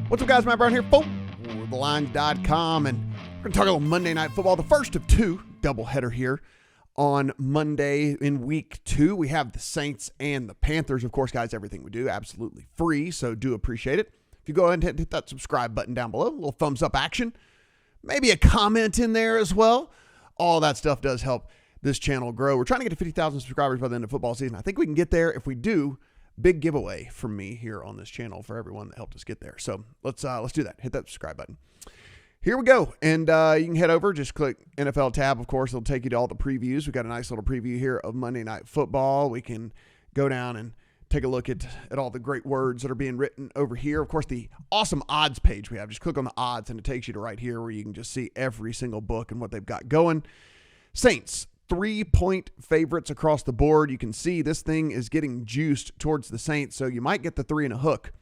What's up, guys? Matt Brown here, forwardthelines.com, and we're going to talk a little Monday Night Football, the first of two doubleheader here on Monday in week 2. We have the Saints and the Panthers. Of course, guys, everything we do absolutely free, so do appreciate it. If you go ahead and hit that subscribe button down below, a little thumbs up action, maybe a comment in there as well. All that stuff does help this channel grow. We're trying to get to 50,000 subscribers by the end of football season. I think we can get there. If we do, big giveaway from me here on this channel for everyone that helped us get there. So let's do that. Hit that subscribe button. Here we go. And you can head over, just click NFL tab. Of course, it'll take you to all the previews. We got a nice little preview here of Monday Night Football. We can go down and take a look at all the great words that are being written over here. Of course, the awesome odds page we have. Just click on the odds and it takes you to right here where you can just see every single book and what they've got going. Saints, 3-point favorites across the board. You can see this thing is getting juiced towards the Saints, so you might get the 3 and a hook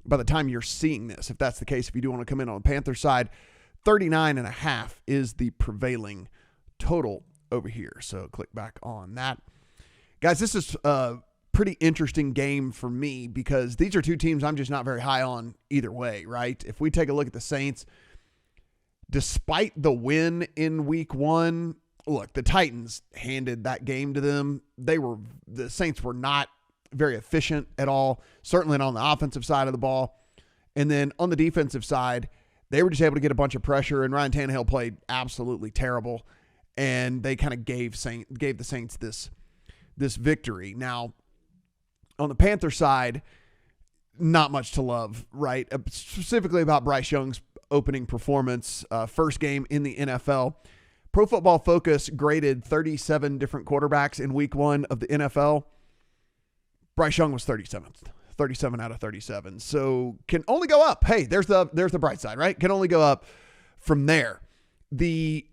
by the time you're seeing this. If that's the case, if you do want to come in on the Panther side, 39.5 is the prevailing total over here. So click back on that. Guys, this is a pretty interesting game for me because these are two teams I'm just not very high on either way, right? If we take a look at the Saints, despite the win in week 1, look, the Titans handed that game to them. The Saints were not very efficient at all, certainly not on the offensive side of the ball. And then on the defensive side, they were just able to get a bunch of pressure, and Ryan Tannehill played absolutely terrible, and they kind of gave the Saints this victory. Now, on the Panther side, not much to love, right? Specifically about Bryce Young's opening performance, first game in the NFL. Pro Football Focus graded 37 different quarterbacks in week 1 of the NFL. Bryce Young was 37th, 37 out of 37. So can only go up. Hey, there's the bright side, right? Can only go up from there. The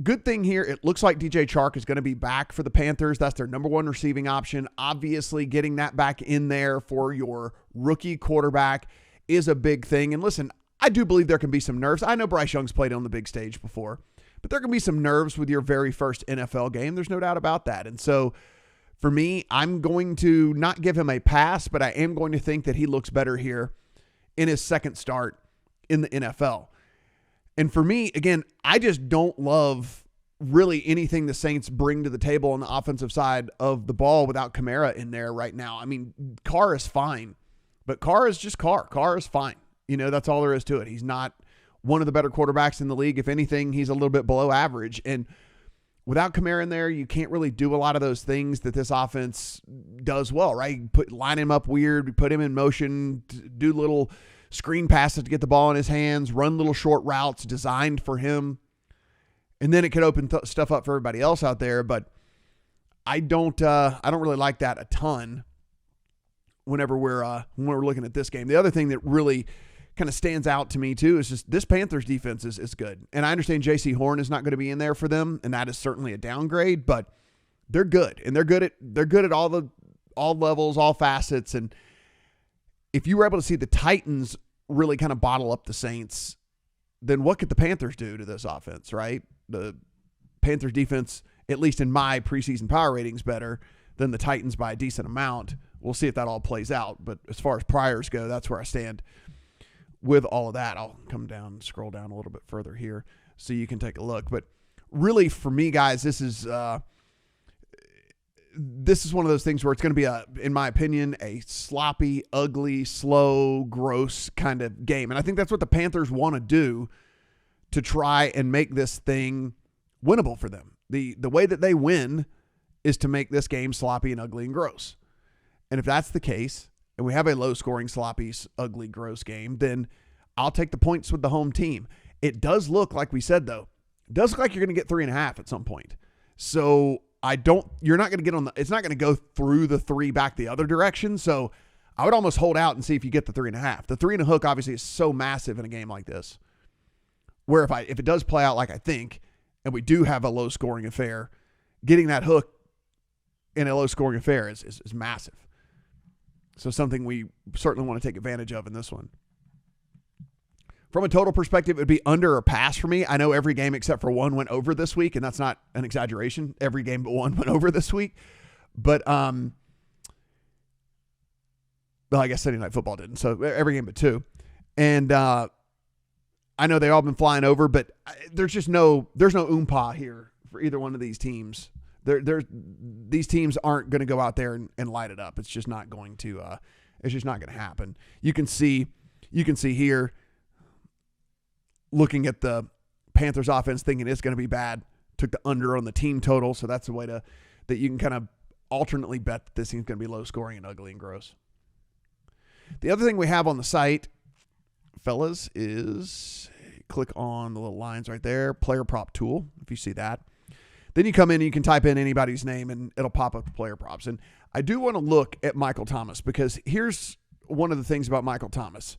good thing here, it looks like DJ Chark is going to be back for the Panthers. That's their number 1 receiving option. Obviously, getting that back in there for your rookie quarterback is a big thing. And listen, I do believe there can be some nerves. I know Bryce Young's played on the big stage before, but there can be some nerves with your very first NFL game. There's no doubt about that. And so for me, I'm going to not give him a pass, but I am going to think that he looks better here in his second start in the NFL. And for me, again, I just don't love really anything the Saints bring to the table on the offensive side of the ball without Kamara in there right now. I mean, Carr is fine, but Carr is just Carr. Carr is fine. You know, that's all there is to it. He's not one of the better quarterbacks in the league. If anything, he's a little bit below average. And without Kamara in there, you can't really do a lot of those things that this offense does well, right? You line him up weird, put him in motion, do little screen passes to get the ball in his hands, run little short routes designed for him. And then it could open stuff up for everybody else out there. But I don't really like that a ton whenever we're looking at this game. The other thing that really kind of stands out to me too is just this Panthers defense is good. And I understand J.C. Horn is not going to be in there for them, and that is certainly a downgrade, but they're good. And they're good at all levels, all facets. And if you were able to see the Titans really kind of bottle up the Saints, then what could the Panthers do to this offense, right? The Panthers defense, at least in my preseason power ratings, better than the Titans by a decent amount. We'll see if that all plays out. But as far as priors go, that's where I stand with all of that. I'll come down and scroll down a little bit further here so you can take a look. But really, for me, guys, this is one of those things where it's going to be, in my opinion, a sloppy, ugly, slow, gross kind of game. And I think that's what the Panthers want to do to try and make this thing winnable for them. The way that they win is to make this game sloppy and ugly and gross. And if that's the case, and we have a low-scoring, sloppy, ugly, gross game, then I'll take the points with the home team. It does look, like we said, though, it does look like you're going to get 3.5 at some point. So you're not going to get it's not going to go through the 3 back the other direction. So I would almost hold out and see if you get the 3.5. The 3 and a hook obviously is so massive in a game like this, where if it does play out like I think, and we do have a low-scoring affair, getting that hook in a low-scoring affair is massive. So something we certainly want to take advantage of in this one. From a total perspective, it would be under or pass for me. I know every game except for one went over this week, and that's not an exaggeration. Every game but one went over this week. But, well, I guess Sunday Night Football didn't, so every game but two. And I know they've all been flying over, but there's no oompa here for either one of these teams. These teams aren't going to go out there and light it up. It's just not going to. It's just not going to happen. You can see here, looking at the Panthers offense, thinking it's going to be bad. Took the under on the team total, so that's a way that you can kind of alternately bet that this thing's going to be low scoring and ugly and gross. The other thing we have on the site, fellas, is click on the little lines right there, player prop tool, if you see that. Then you come in and you can type in anybody's name and it'll pop up the player props. And I do want to look at Michael Thomas, because here's one of the things about Michael Thomas.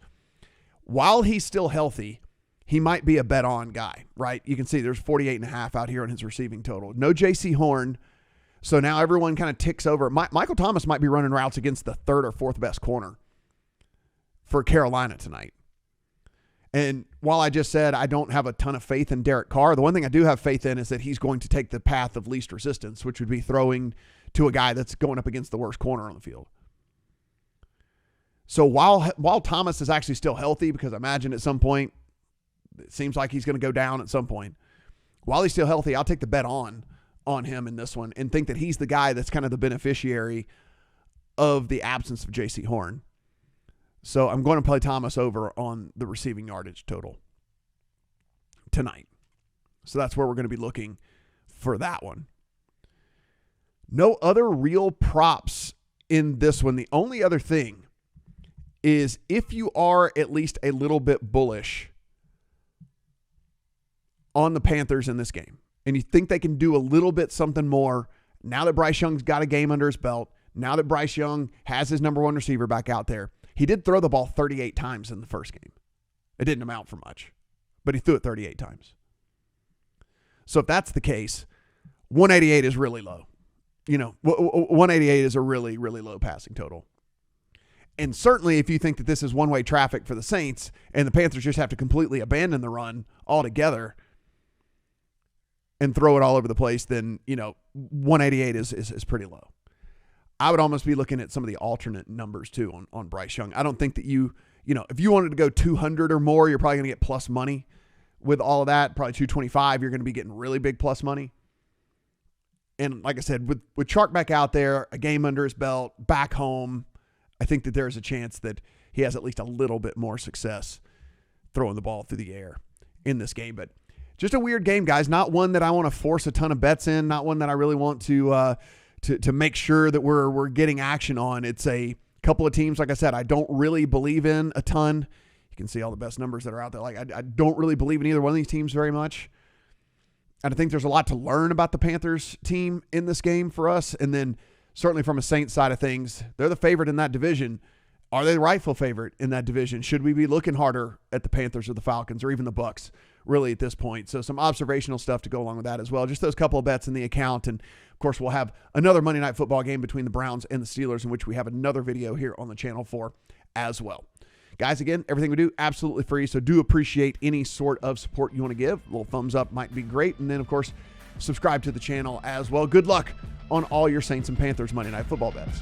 While he's still healthy, he might be a bet on guy, right? You can see there's 48.5 out here on his receiving total. No J.C. Horn. So now everyone kind of ticks over. Michael Thomas might be running routes against the third or fourth best corner for Carolina tonight. And while I just said I don't have a ton of faith in Derek Carr, the one thing I do have faith in is that he's going to take the path of least resistance, which would be throwing to a guy that's going up against the worst corner on the field. So while Thomas is actually still healthy, because I imagine at some point, it seems like he's going to go down at some point. While he's still healthy, I'll take the bet on him in this one and think that he's the guy that's kind of the beneficiary of the absence of J.C. Horn. So I'm going to play Thomas over on the receiving yardage total tonight. So that's where we're going to be looking for that one. No other real props in this one. The only other thing is if you are at least a little bit bullish on the Panthers in this game, and you think they can do a little bit something more now that Bryce Young's got a game under his belt, now that Bryce Young has his number one receiver back out there. He did throw the ball 38 times in the first game. It didn't amount for much, but he threw it 38 times. So if that's the case, 188 is really low. 188 is a really, really low passing total. And certainly if you think that this is one-way traffic for the Saints and the Panthers just have to completely abandon the run altogether and throw it all over the place, then, 188 is pretty low. I would almost be looking at some of the alternate numbers too on Bryce Young. I don't think that if you wanted to go 200 or more, you're probably going to get plus money with all of that. Probably 225, you're going to be getting really big plus money. And like I said, with Chark back out there, a game under his belt, back home, I think that there's a chance that he has at least a little bit more success throwing the ball through the air in this game. But just a weird game, guys. Not one that I want to force a ton of bets in. Not one that I really want to make sure that we're getting action on. It's a couple of teams, like I said, I don't really believe in a ton. You can see all the best numbers that are out there. Like I don't really believe in either one of these teams very much. And I think there's a lot to learn about the Panthers team in this game for us. And then certainly from a Saints side of things, they're the favorite in that division. Are they the rightful favorite in that division? Should we be looking harder at the Panthers or the Falcons or even the Bucs really at this point? So some observational stuff to go along with that as well. Just those couple of bets in the account. And of course, we'll have another Monday Night Football game between the Browns and the Steelers, in which we have another video here on the channel for as well. Guys, again, everything we do, absolutely free. So do appreciate any sort of support you want to give. A little thumbs up might be great. And then, of course, subscribe to the channel as well. Good luck on all your Saints and Panthers Monday Night Football bets.